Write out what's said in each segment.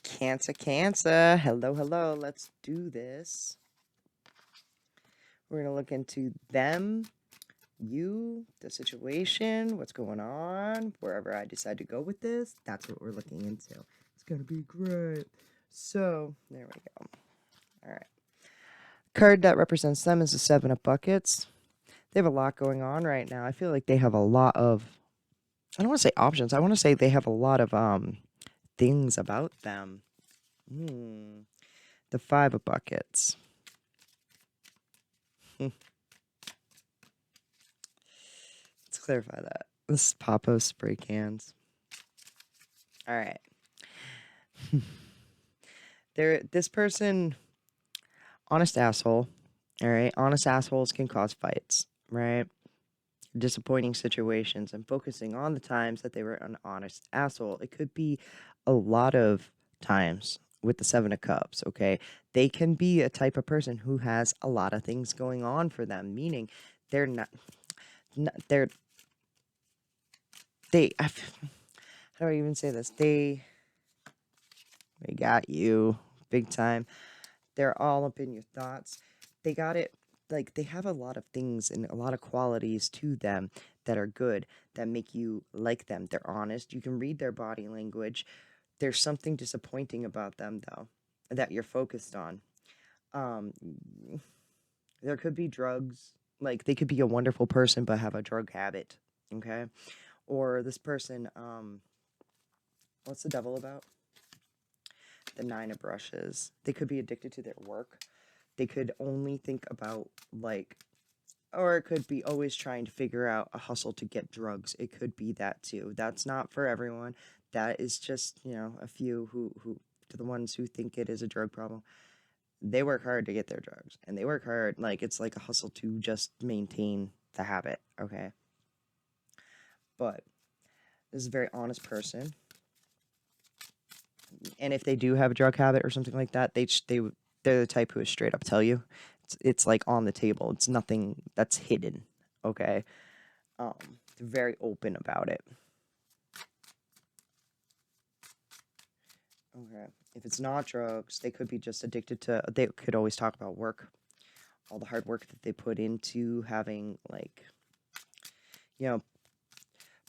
Cancer, Cancer. Hello, hello. Let's do this. We're going to look into them, you, the situation, what's going on, wherever I decide to go with this. That's what we're looking into. It's going to be great. So, there we go. All right. Card that represents them is the Seven of Buckets. They have a lot going on right now. I feel like they have a lot of, I don't want to say options. I want to say they have a lot of things about them. The Five of Buckets. Let's clarify that. This is Papo spray cans. All right. This person, honest asshole. All right. Honest assholes can cause fights, right? Disappointing situations and focusing on the times that they were an honest asshole. It could be a lot of times with the Seven of Cups, okay? They can be a type of person who has a lot of things going on for them, meaning they're not how do I even say this? They got you big time. They're all up in your thoughts. They got it. Like, they have a lot of things and a lot of qualities to them that are good, that make you like them. They're honest. You can read their body language. There's something disappointing about them, though, that you're focused on. There could be drugs. Like, they could be a wonderful person but have a drug habit, okay? Or this person, what's the devil about? The Nine of Brushes. They could be addicted to their work. They could only think about, like, or it could be always trying to figure out a hustle to get drugs. It could be that too. That's not for everyone. That is just, a few who to the ones who think it is a drug problem. They work hard to get their drugs, and they work hard. Like, it's like a hustle to just maintain the habit, okay? But this is a very honest person. And if they do have a drug habit or something like that, they're the type who is straight up tell you. It's like on the table. It's nothing that's hidden. Okay, they're very open about it. Okay, if it's not drugs, they could be just addicted to. They could always talk about work, all the hard work that they put into having, like,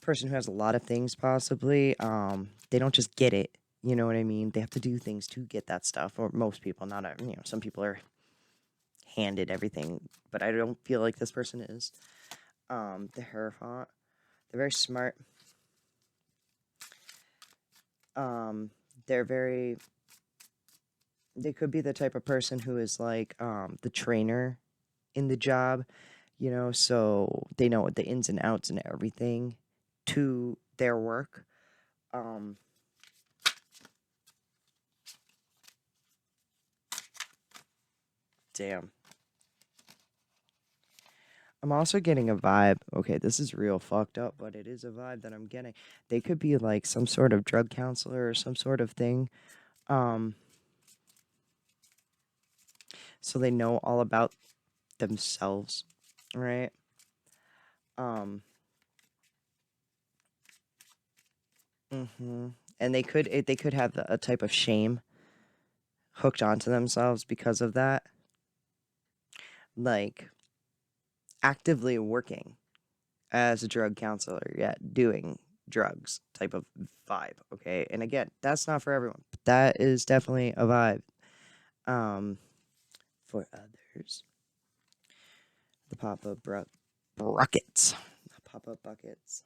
person who has a lot of things possibly. They don't just get it. You know what I mean? They have to do things to get that stuff, or most people, not, some people are handed everything, but I don't feel like this person is. The Hierophant, they're very smart. They could be the type of person who is like the trainer in the job, so they know the ins and outs and everything to their work. Damn. I'm also getting a vibe. Okay, this is real fucked up, but it is a vibe that I'm getting. They could be like some sort of drug counselor or some sort of thing. So they know all about themselves, right? And they could have a type of shame hooked onto themselves because of that. Like, actively working as a drug counselor, yet doing drugs type of vibe, okay? And again, that's not for everyone, but that is definitely a vibe. For others, the pop-up buckets. The pop-up buckets.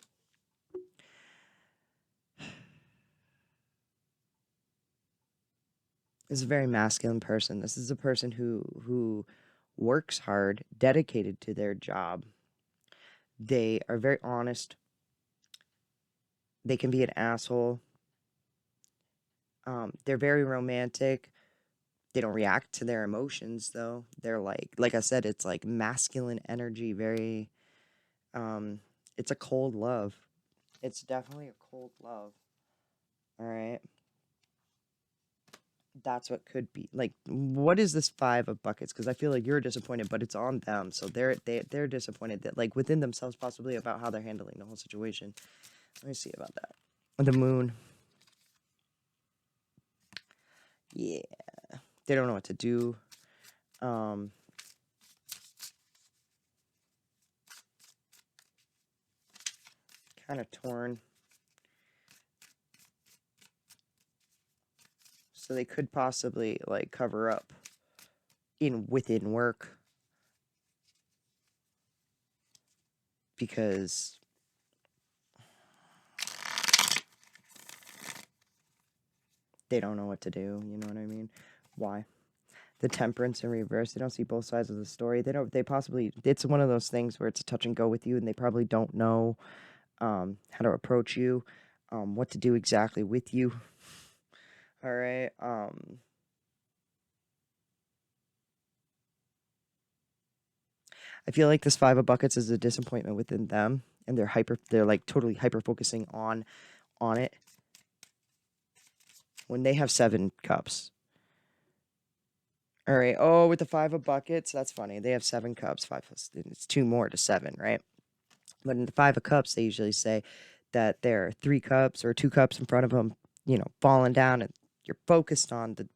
This is a very masculine person. This is a person who works hard, dedicated to their job. They are very honest. They can be an asshole. They're very romantic. They don't react to their emotions, though. They're like I said, it's like masculine energy. Very, it's a cold love. It's definitely a cold love. All right. That's what could be. Like, what is this Five of Buckets? Because I feel like you're disappointed, but it's on them. So they're disappointed that, like, within themselves possibly about how they're handling the whole situation. Let me see about that. The Moon. Yeah. They don't know what to do. Kind of torn. So they could possibly like cover up within work because they don't know what to do. You know what I mean? Why? The temperance in reverse. They don't see both sides of the story. They don't. They possibly. It's one of those things where it's a touch and go with you, and they probably don't know how to approach you, what to do exactly with you. All right. I feel like this five of buckets is a disappointment within them, and they're like totally hyper focusing on it when they have seven cups. All right. Oh, with the five of buckets, that's funny. They have seven cups. Five plus it's two more to seven, right? But in the five of cups, they usually say that there are three cups or two cups in front of them, falling down, and you're focused on the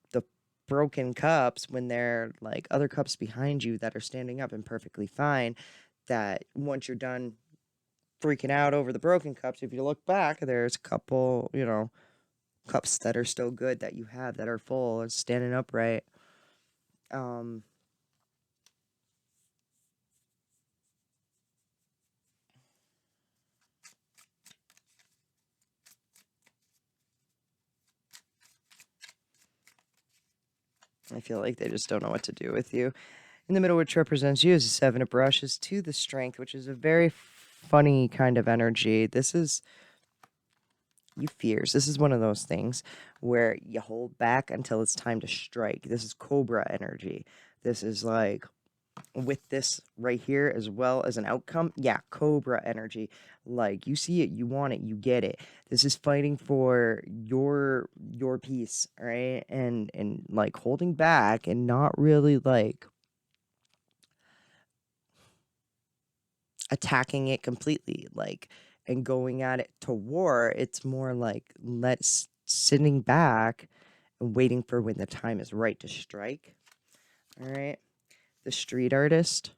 broken cups when there are like other cups behind you that are standing up and perfectly fine. That once you're done freaking out over the broken cups, if you look back, there's a couple, cups that are still good that you have that are full and standing upright. Um, I feel like they just don't know what to do with you. In the middle, which represents you, is a seven of brushes to the strength, which is a very funny kind of energy. This is you fears. This is one of those things where you hold back until it's time to strike. This is cobra energy. This is like with this right here as well as an outcome. Yeah, cobra energy. Like you see it, you want it, you get it. This is fighting for your peace, right? And like holding back and not really like attacking it completely, like, and going at it to war. It's more like let's sitting back and waiting for when the time is right to strike. All right. The street artist.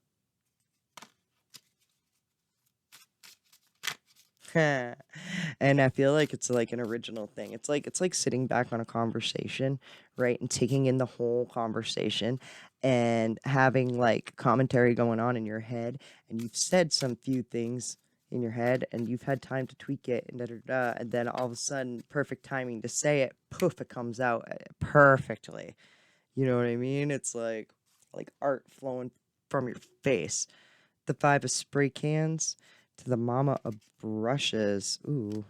And I feel like it's like an original thing. It's like sitting back on a conversation, right? And taking in the whole conversation and having like commentary going on in your head, and you've said some few things in your head and you've had time to tweak it and da da da, and then all of a sudden perfect timing to say it, poof, it comes out perfectly. You know what I mean? It's like art flowing from your face. The five of spray cans to the mama of brushes. Ooh,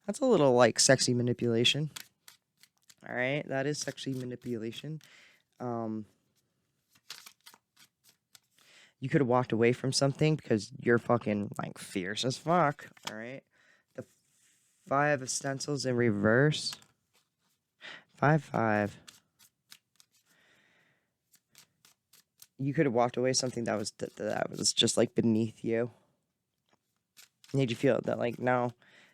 that's a little like sexy manipulation. All right, that is sexy manipulation. Um, you could have walked away from something because you're fucking like fierce as fuck. All right, the five of stencils in reverse. 5 5. You could have walked away something that was just like beneath you. Made you feel that like no,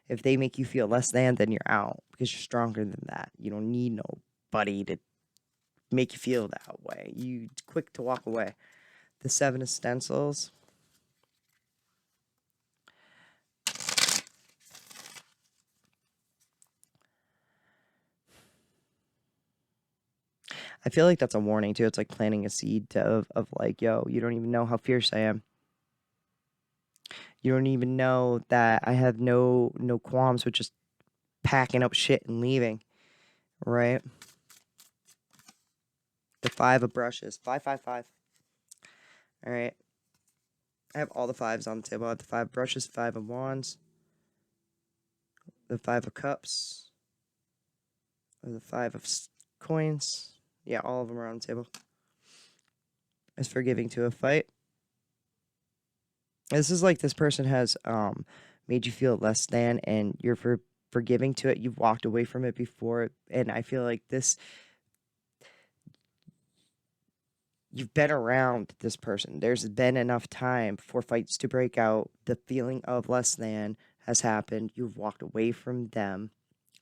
if they make you feel less than, then you're out because you're stronger than that. You don't need nobody to make you feel that way. You quick to walk away. The seven of stencils. I feel like that's a warning too. It's like planting a seed of like, yo, you don't even know how fierce I am. You don't even know that I have no qualms with just packing up shit and leaving. Right? The five of brushes. 5 5 5. All right. I have all the fives on the table. I have the five brushes, five of wands, the five of cups, the five of coins. Yeah, all of them are on the table. As for giving to a fight, this is like this person has made you feel less than, and you're forgiving to it. You've walked away from it before, and I feel like this. You've been around this person. There's been enough time for fights to break out. The feeling of less than has happened. You've walked away from them.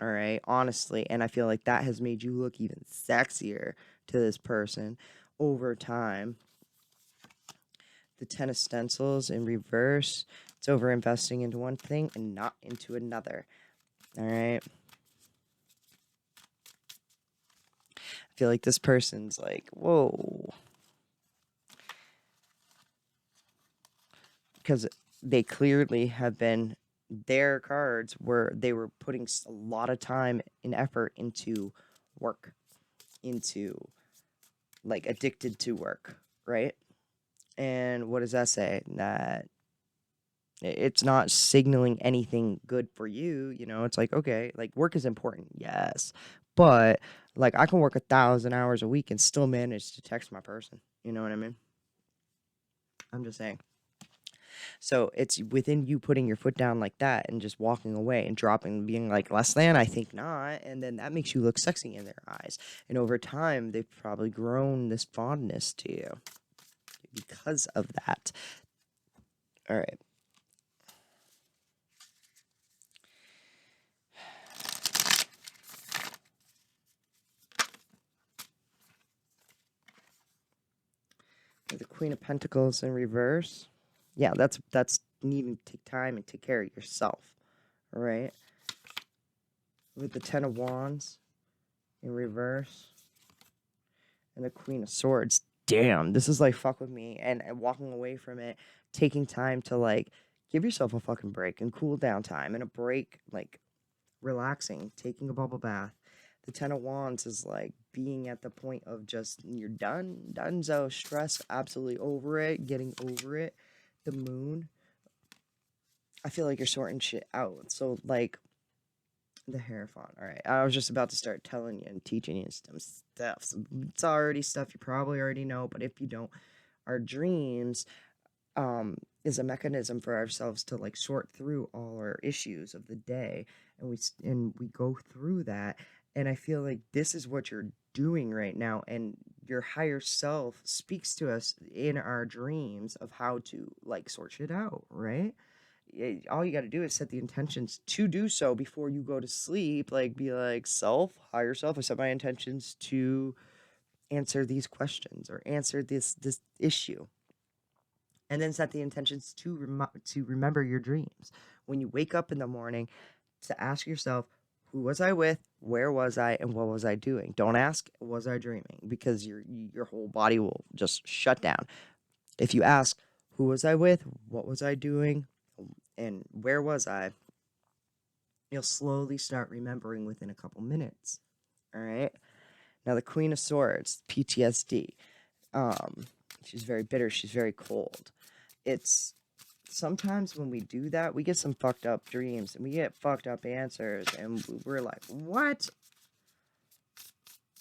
All right, honestly, and I feel like that has made you look even sexier to this person over time. The 10 of stencils in reverse. It's over investing into one thing and not into another. All right. I feel like this person's like, whoa. Because they clearly have been, their cards were, they were putting a lot of time and effort into work, into like addicted to work, right? And what does that say? That it's not signaling anything good for you. You know, it's like, okay, like work is important, yes, but like I can work 1,000 hours a week and still manage to text my person. You know what I mean? I'm just saying. So it's within you putting your foot down like that and just walking away and dropping, being like, less than, I think not. And then that makes you look sexy in their eyes. And over time, they've probably grown this fondness to you because of that. All right. The Queen of Pentacles in reverse. Yeah, that's needing to take time and take care of yourself. All right. With the Ten of Wands in reverse. And the Queen of Swords. Damn, this is like fuck with me. And walking away from it, taking time to like give yourself a fucking break and cool down time and a break, like relaxing, taking a bubble bath. The Ten of Wands is like being at the point of just you're done, donezo, stress, absolutely over it, getting over it. The Moon, I feel like you're sorting shit out. So like the Hierophant. All right, I was just about to start telling you and teaching you some stuff. So it's already stuff you probably already know, but if you don't, our dreams is a mechanism for ourselves to like sort through all our issues of the day, and we go through that. And I feel like this is what you're doing right now, and your higher self speaks to us in our dreams of how to like sort shit out, right? All you got to do is set the intentions to do so before you go to sleep. Like, be like, self, higher self, I set my intentions to answer these questions or answer this issue, and then set the intentions to remember your dreams. When you wake up in the morning, to ask yourself, who was I with? Where was I? And what was I doing? Don't ask, was I dreaming? Because your whole body will just shut down. If you ask, who was I with? What was I doing? And where was I? You'll slowly start remembering within a couple minutes. All right. Now the Queen of Swords, PTSD. Um, she's very bitter. She's very cold. It's sometimes when we do that, we get some fucked up dreams and we get fucked up answers, and we're like, what?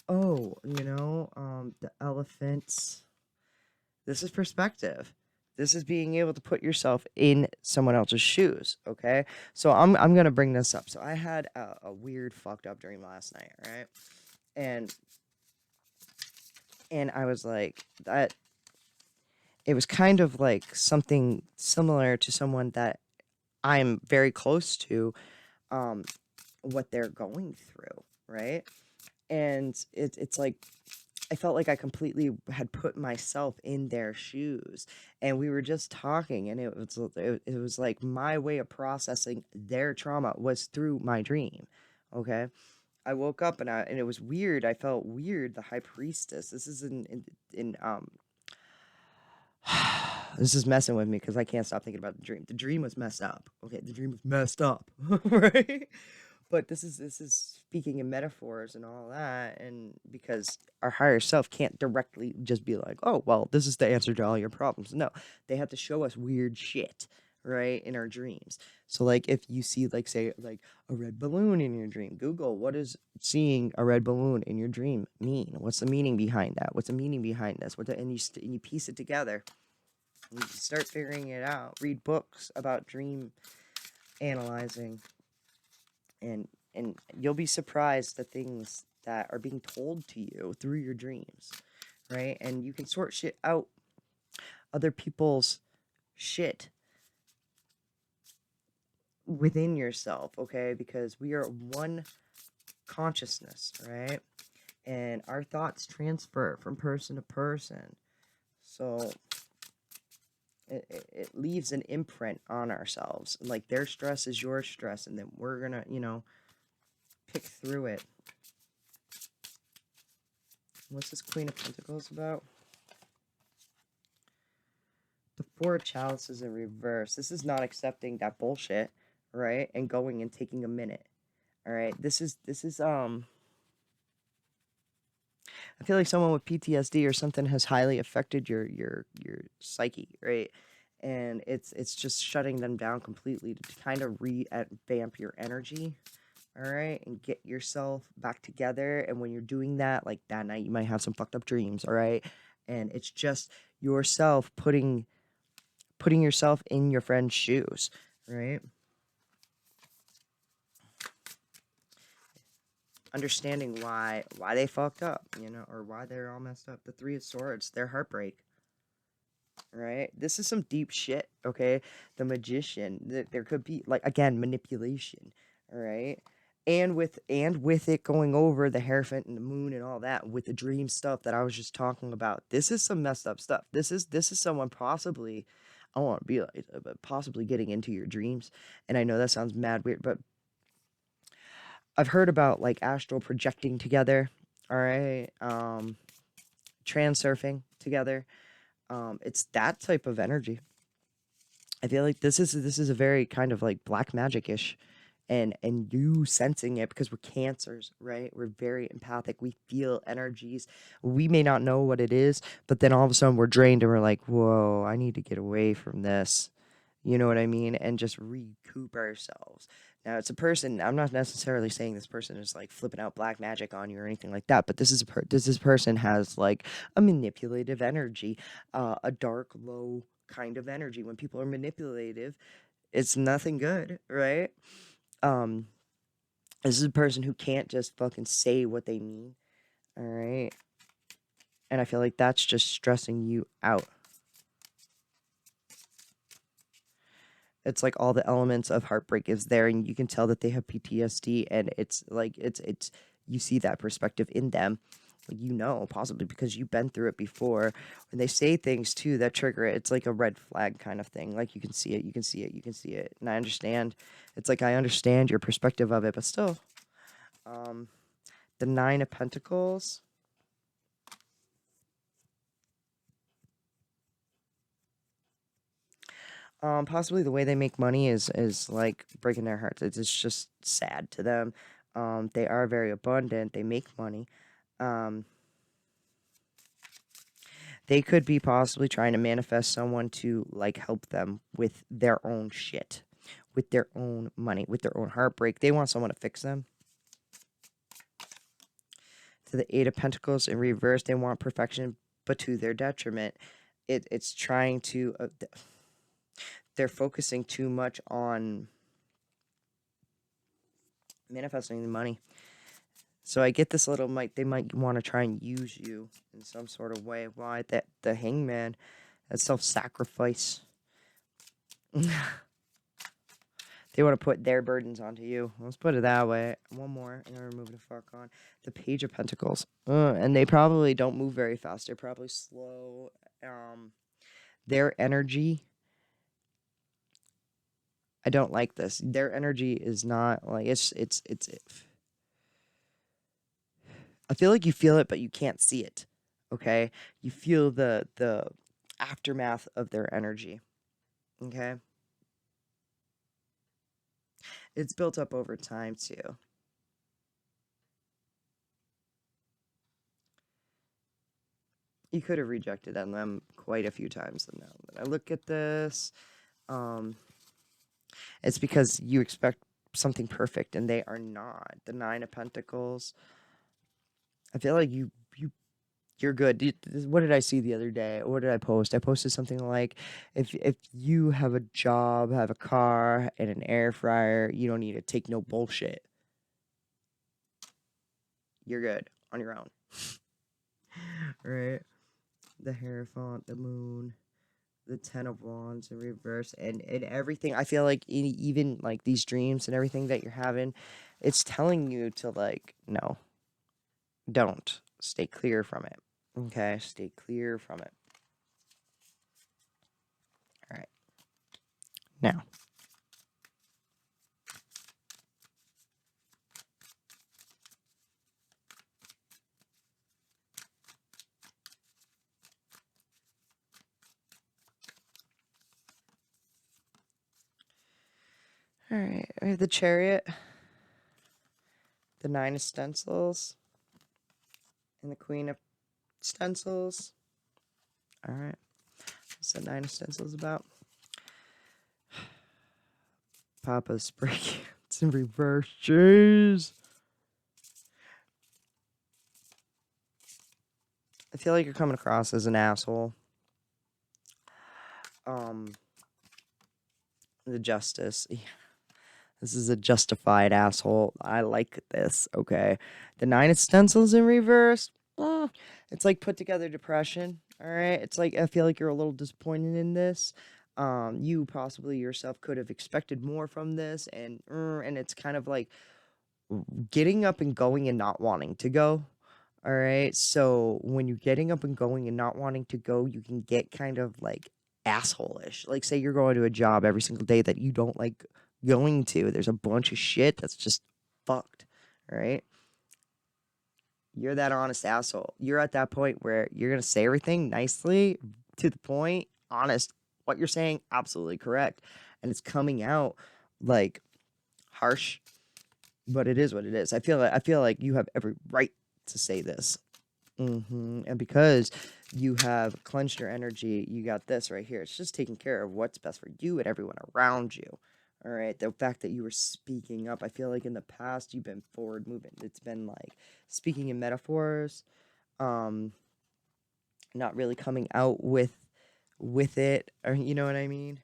Oh, the elephants. This is perspective. This is being able to put yourself in someone else's shoes, okay? So I'm gonna bring this up. So I had a weird fucked up dream last night, right? And I was like, that it was kind of like something similar to someone that I'm very close to, um, what they're going through, right? And it's like I felt like I completely had put myself in their shoes, and we were just talking, and it was like my way of processing their trauma was through my dream. Okay, I woke up and it was weird. I felt weird. The High Priestess. This is in this is messing with me because I can't stop thinking about the dream. The dream was messed up. Okay, the dream was messed up, right? But this is speaking in metaphors and all that, and because our higher self can't directly just be like, oh, well, this is the answer to all your problems. No, they have to show us weird shit, right, in our dreams. So like if you see like say like a red balloon in your dream, Google what does seeing a red balloon in your dream mean? What's the meaning behind that? What's the meaning behind this? And you piece it together. You start figuring it out. Read books about dream analyzing, and you'll be surprised the things that are being told to you through your dreams, right? And you can sort shit out, other people's shit, within yourself, okay? Because we are one consciousness, right? And our thoughts transfer from person to person. So it leaves an imprint on ourselves. Like their stress is your stress, and then we're gonna, pick through it. What's this Queen of Pentacles about? The Four of Chalices in reverse. This is not accepting that bullshit, right? And going and taking a minute. All right. I feel like someone with PTSD or something has highly affected your psyche, right? And it's just shutting them down completely to kind of revamp your energy, all right, and get yourself back together. And when you're doing that, like that night, you might have some fucked up dreams, all right? And it's just yourself putting yourself in your friend's shoes, right? Understanding why they fucked up, or why they're all messed up. The Three of Swords, their heartbreak, right? This is some deep shit, okay? The Magician, there could be, like, again, manipulation, all right? And with it going over the Hierophant and the moon and all that, with the dream stuff that I was just talking about, this is some messed up stuff. This is someone possibly, I don't want to be like, but possibly getting into your dreams. And I know that sounds mad weird, but I've heard about like astral projecting together, all right? Transurfing together. It's that type of energy. I feel like this is a very kind of like black magic-ish, and you sensing it because we're cancers, right? We're very empathic. We feel energies. We may not know what it is, but then all of a sudden we're drained and we're like, whoa, I need to get away from this. You know what I mean? And just recoup ourselves. Now it's a person. I'm not necessarily saying this person is like flipping out black magic on you or anything like that. But this person has like a manipulative energy, a dark, low kind of energy. When people are manipulative, it's nothing good, right? Um, this is a person who can't just fucking say what they mean, all right? And I feel like that's just stressing you out. It's like all the elements of heartbreak is there, and you can tell that they have PTSD, and it's like it's you see that perspective in them, like, possibly because you've been through it before. When they say things too that trigger it, it's like a red flag kind of thing. Like you can see it, you can see it, you can see it, and I understand. It's like I understand your perspective of it, but still, um, the Nine of Pentacles. Possibly the way they make money is like breaking their hearts. It's just sad to them. They are very abundant. They make money. Um, they could be possibly trying to manifest someone to like help them with their own shit, with their own money, with their own heartbreak. They want someone to fix them. To the Eight of Pentacles in reverse, they want perfection, but to their detriment. It's trying to. They're focusing too much on manifesting the money. So I get this little they might want to try and use you in some sort of way. Why that the Hangman, that self-sacrifice. They want to put their burdens onto you. Let's put it that way. One more, and then we're moving the fuck on. The Page of Pentacles, and they probably don't move very fast. They're probably slow. Their energy. I don't like this. Their energy is not like it's. I feel like you feel it, but you can't see it. Okay, you feel the aftermath of their energy. Okay, it's built up over time too. You could have rejected them quite a few times. And now that I look at this, um, it's because you expect something perfect, and they are not. The Nine of Pentacles. I feel like you're good. What did I see the other day? What did I post? I posted something like, if you have a job, have a car, and an air fryer, you don't need to take no bullshit. You're good on your own. Right? The Hierophant, the moon, the Ten of Wands in reverse, and everything. I feel like even like these dreams and everything that you're having, it's telling you to like, no, don't. Stay clear from it. Okay? Stay clear from it. All right. Now, all right. We have the Chariot, the Nine of Stencils, and the Queen of Stencils. All right. What's the Nine of Stencils about? Papa's breaking. It's in reverse. Jeez. I feel like you're coming across as an asshole. The Justice. Yeah. This is a justified asshole. I like this. Okay. The Nine of Stencils in reverse. It's like put together depression. All right. It's like I feel like you're a little disappointed in this. You possibly yourself could have expected more from this, and it's kind of like getting up and going and not wanting to go. All right. So when you're getting up and going and not wanting to go, you can get kind of like asshole-ish. Like, say you're going to a job every single day that you don't like going to. There's a bunch of shit that's just fucked. All right. You're that honest asshole. You're at that point where you're going to say everything nicely, to the point, honest. What you're saying, absolutely correct. And it's coming out like harsh, but it is what it is. I feel like you have every right to say this. And because you have cleansed your energy, you got this right here. It's just taking care of what's best for you and everyone around you. All right. The fact that you were speaking up, I feel like in the past you've been forward moving. It's been like speaking in metaphors, um, not really coming out with it, or you know what I mean?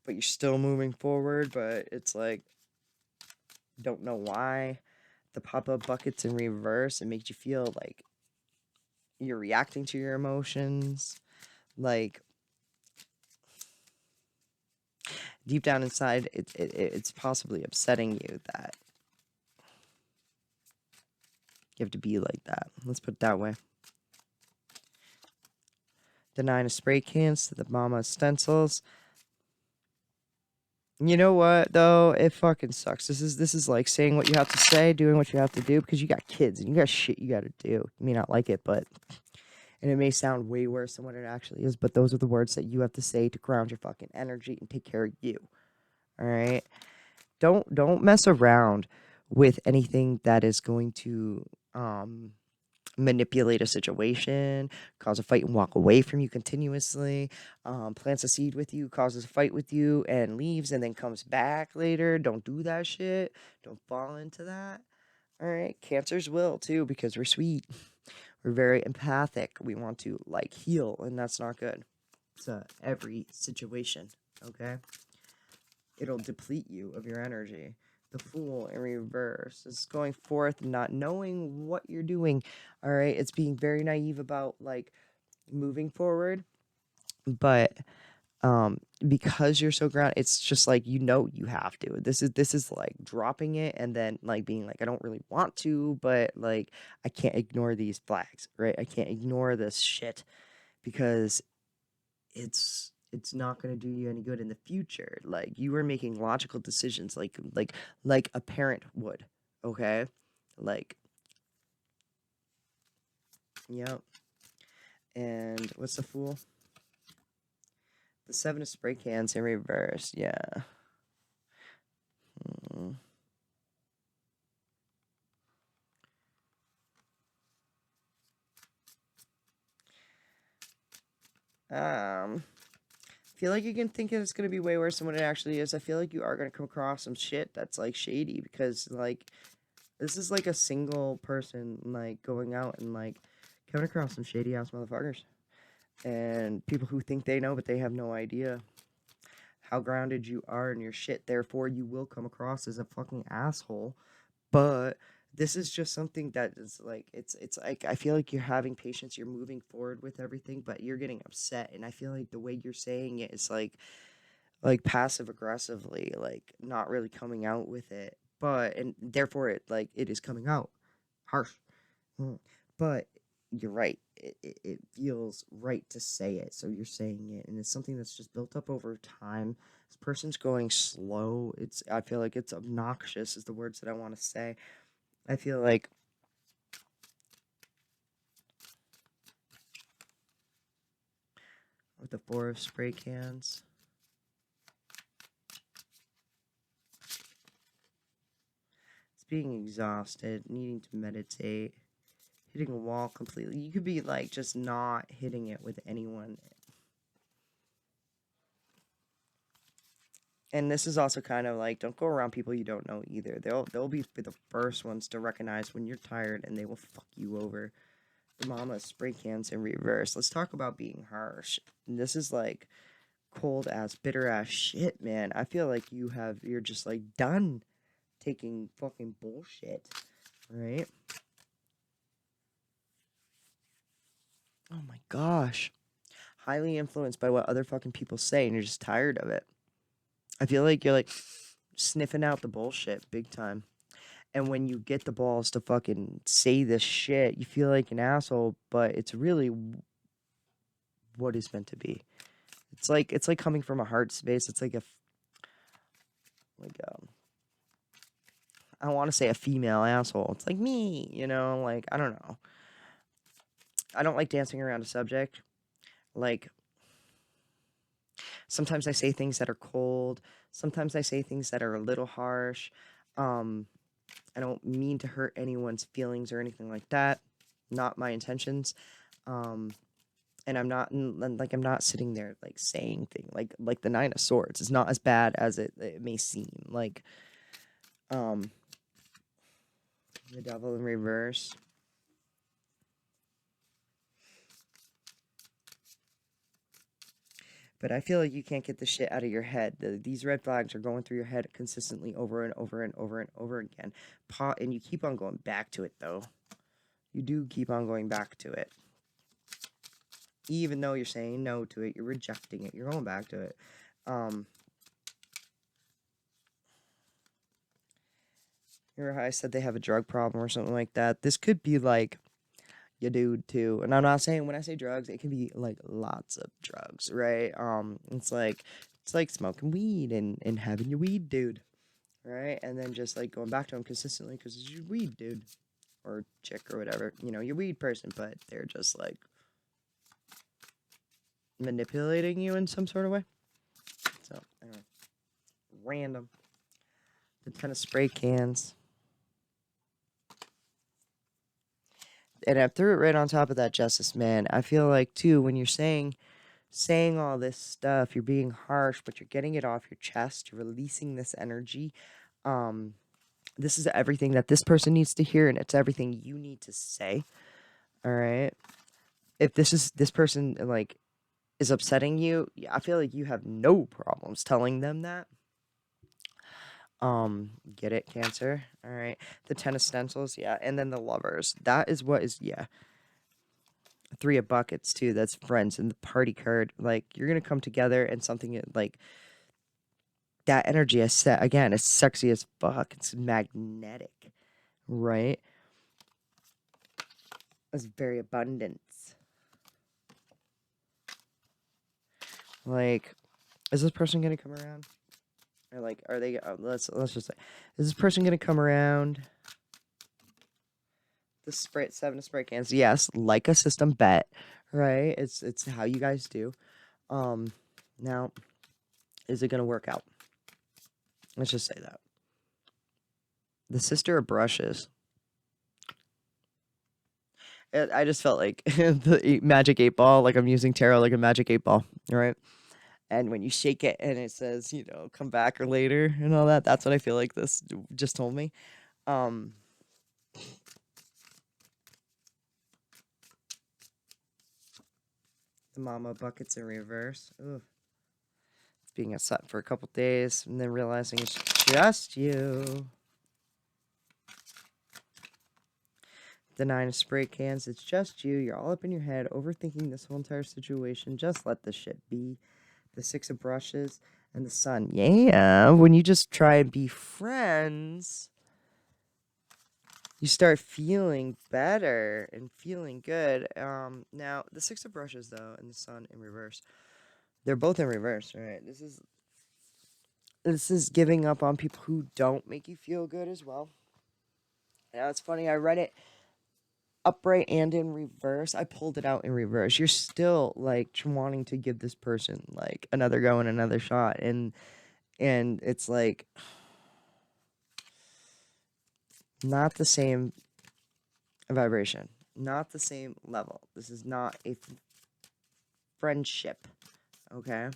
But you're still moving forward, but it's like don't know why. The pop-up buckets in reverse, it makes you feel like you're reacting to your emotions. Like deep down inside, it's possibly upsetting you that you have to be like that. Let's put it that way. The Nine of Spray Cans to the Mama of Stencils. You know what though? It fucking sucks. This is like saying what you have to say, doing what you have to do, because you got kids and you got shit you got to do. You may not like it, but and it may sound way worse than what it actually is, but those are the words that you have to say to ground your fucking energy and take care of you. All right? Don't mess around with anything that is going to manipulate a situation, cause a fight and walk away from you continuously, plants a seed with you, causes a fight with you, and leaves and then comes back later. Don't do that shit. Don't fall into that. All right. Cancers will too, because we're sweet. We're very empathic. We want to like heal, and that's not good. It's every situation. Okay. It'll deplete you of your energy. The Fool in reverse is going forth, not knowing what you're doing. All right, it's being very naive about like moving forward, but because you're so grounded, it's just like you have to. This is like dropping it and then like being like I don't really want to, but like I can't ignore these flags, right? I can't ignore this shit because it's not going to do you any good in the future. Like you were making logical decisions like a parent would, okay? Like yep. And what's the Fool? The Seven of Spray Cans in reverse. Yeah. Hmm. Feel like you can think it's gonna be way worse than what it actually is. I feel like you are gonna come across some shit that's like shady because like this is like a single person like going out and like coming across some shady ass motherfuckers and people who think they know but they have no idea how grounded you are in your shit. Therefore, you will come across as a fucking asshole. But This is just something that is like it's like I feel like you're having patience, you're moving forward with everything, but you're getting upset, and I feel like the way you're saying it is like passive aggressively, like not really coming out with it, but and therefore it is coming out harsh. Mm. But you're right. It feels right to say it. So you're saying it. And it's something that's just built up over time. This person's going slow. I feel like it's obnoxious, is the words that I want to say. I feel like with the four of spray cans, it's being exhausted, needing to meditate, hitting a wall completely. You could be like just not hitting it with anyone. And this is also kind of like, don't go around people you don't know either. They'll be the first ones to recognize when you're tired, and they will fuck you over. The mama spray cans in reverse. Let's talk about being harsh. And this is like cold ass, bitter ass shit, man. I feel like you're just like done taking fucking bullshit, right? Oh my gosh. Highly influenced by what other fucking people say, and you're just tired of it. I feel like you're like sniffing out the bullshit big time. And when you get the balls to fucking say this shit, you feel like an asshole, but it's really what is meant to be. It's like coming from a heart space. It's like like I want to say a female asshole. It's like me, like I don't know. I don't like dancing around a subject. Like sometimes I say things that are cold, sometimes I say things that are a little harsh. Um I don't mean to hurt anyone's feelings or anything like that. Not my intentions. Um, and I'm not sitting there like saying things like the Nine of Swords. It's not as bad as it may seem. Like um, the Devil in reverse. But I feel like you can't get the shit out of your head. These red flags are going through your head consistently over and over and over and over again. And you keep on going back to it, though. You do keep on going back to it. Even though you're saying no to it, you're rejecting it, you're going back to it. Remember how I said they have a drug problem or something like that? This could be like your dude too. And I'm not saying when I say drugs, it can be like lots of drugs, right? It's like smoking weed and having your weed dude, right? And then just like going back to him consistently because it's your weed dude or chick or whatever, your weed person, but they're just like manipulating you in some sort of way. So, I don't know. Random. The 10 of spray cans. And I threw it right on top of that, Justice Man. I feel like too when you're saying all this stuff, you're being harsh, but you're getting it off your chest. You're releasing this energy. Um, this is everything that this person needs to hear, and it's everything you need to say. All right. If this person like is upsetting you, I feel like you have no problems telling them that. Get it, Cancer. All right. The 10 of stencils, yeah, and then the lovers. That is what is yeah. Three of buckets too. That's friends and the party card. Like you're gonna come together and something like that energy is set again. It's sexy as fuck. It's magnetic, right? It's very abundant. Like, is this person gonna come around? Or like, are they? Let's just say, is this person gonna come around? The spray 7 of spray cans. Yes, like a system bet, right? It's how you guys do. Now, is it gonna work out? Let's just say that. The sister of brushes. I just felt like the magic 8 ball, like I'm using tarot like a magic 8 ball, right? And when you shake it and it says, come back or later and all that, that's what I feel like this just told me. Um, the mama buckets in reverse. Ooh. It's being upset for a couple days and then realizing it's just you. The 9 of spray cans. It's just you. You're all up in your head, overthinking this whole entire situation. Just let this shit be. The 6 of brushes and the sun. Yeah, when you just try and be friends, you start feeling better and feeling good. Now the 6 of brushes though and the sun in reverse. They're both in reverse, right? This is giving up on people who don't make you feel good as well. Now it's funny, I read it upright and in reverse. I pulled it out in reverse. You're still like wanting to give this person like another go and another shot, and it's like not the same vibration, not the same level. This is not a friendship, okay?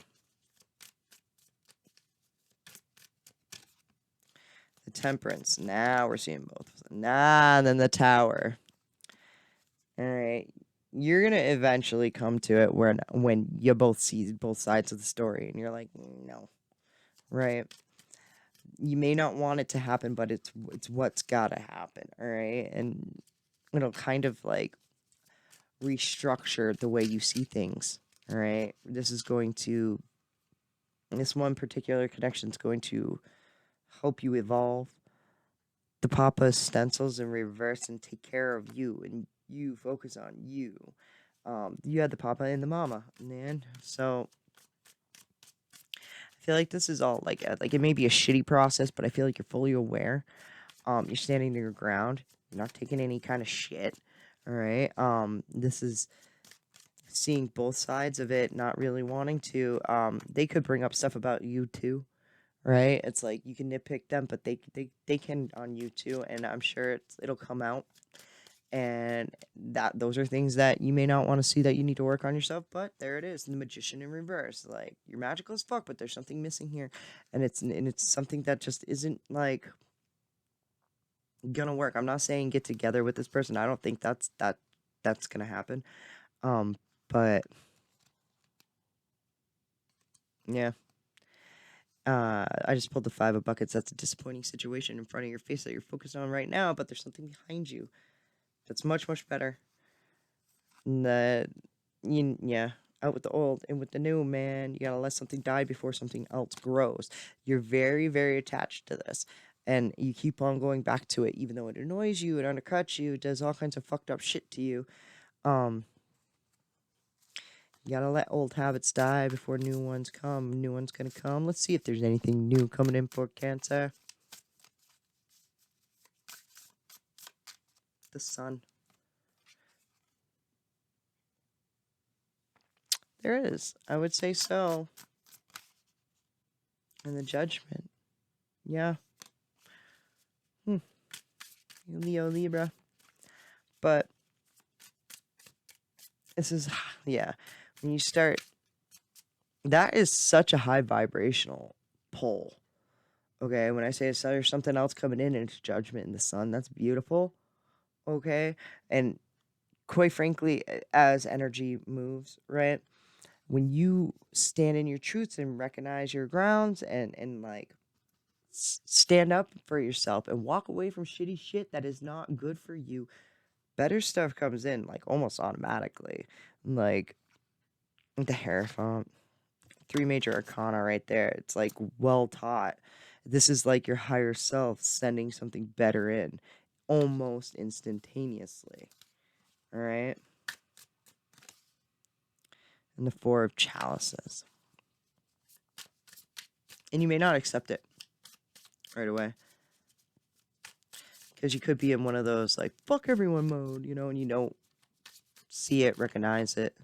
The temperance. Now we're seeing both. Nah, and then the tower. All right. You're gonna eventually come to it where when you both see both sides of the story, and you're like, no, right? You may not want it to happen, but it's what's gotta happen, all right? And it'll kind of like restructure the way you see things, all right? This one particular connection is going to help you evolve. The Papa stencils in reverse and take care of you, and you focus on you. You had the Papa and the Mama, man. So I feel like this is all like it may be a shitty process, but I feel like you're fully aware. You're standing your ground. You're not taking any kind of shit. All right. This is seeing both sides of it, not really wanting to. They could bring up stuff about you too, right? It's like you can nitpick them, but they can on you too, and I'm sure it'll come out. And those are things that you may not want to see, that you need to work on yourself, but there it is, the Magician in reverse. Like, you're magical as fuck, but there's something missing here, and it's something that just isn't like gonna work. I'm not saying get together with this person. I don't think that's gonna happen. But yeah. I just pulled the 5 of buckets. That's a disappointing situation in front of your face that you're focused on right now, but there's something behind you that's much, much better. Yeah, out with the old and with the new, man. You gotta let something die before something else grows. You're very, very attached to this, and you keep on going back to it, even though it annoys you, it undercuts you, it does all kinds of fucked up shit to you. You gotta let old habits die before new ones come. New one's gonna come. Let's see if there's anything new coming in for Cancer. The sun. There is. I would say so. And the Judgment. Yeah. Leo, Libra. But this is, yeah. When you start, that is such a high vibrational pull. Okay, when I say there's something else coming in and it's Judgment in the sun, that's beautiful. Okay, and quite frankly, as energy moves, right? When you stand in your truths and recognize your grounds and like stand up for yourself and walk away from shitty shit that is not good for you, better stuff comes in like almost automatically. Like the Hierophant, 3 major arcana right there. It's like well taught. This is like your higher self sending something better in almost instantaneously. All right. And the 4 of chalices. And you may not accept it right away, because you could be in one of those like fuck everyone mode, you know, and you don't see it, recognize it.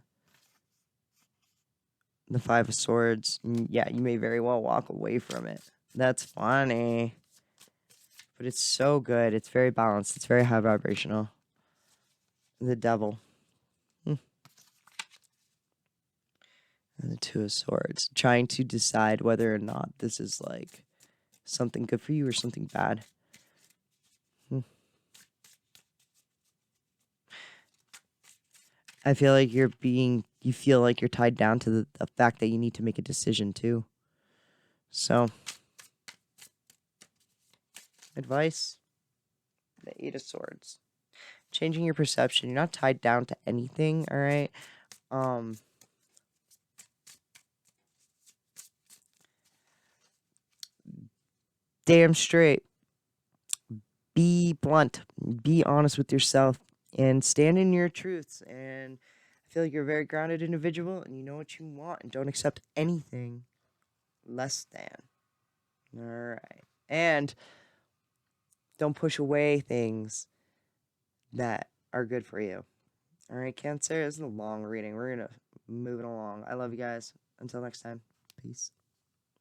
The 5 of swords. Yeah, you may very well walk away from it. That's funny. But it's so good. It's very balanced. It's very high vibrational. The devil. And the 2 of swords. Trying to decide whether or not this is like something good for you or something bad. I feel like you feel like you're tied down to the fact that you need to make a decision too. So, advice, the 8 of swords. changing your perception. You're not tied down to anything, all right? Damn straight. Be blunt. Be honest with yourself and stand in your truths. And I feel like you're a very grounded individual and you know what you want and don't accept anything less than. All right. And don't push away things that are good for you. All right, Cancer, this is a long reading. We're going to move it along. I love you guys. Until next time, peace.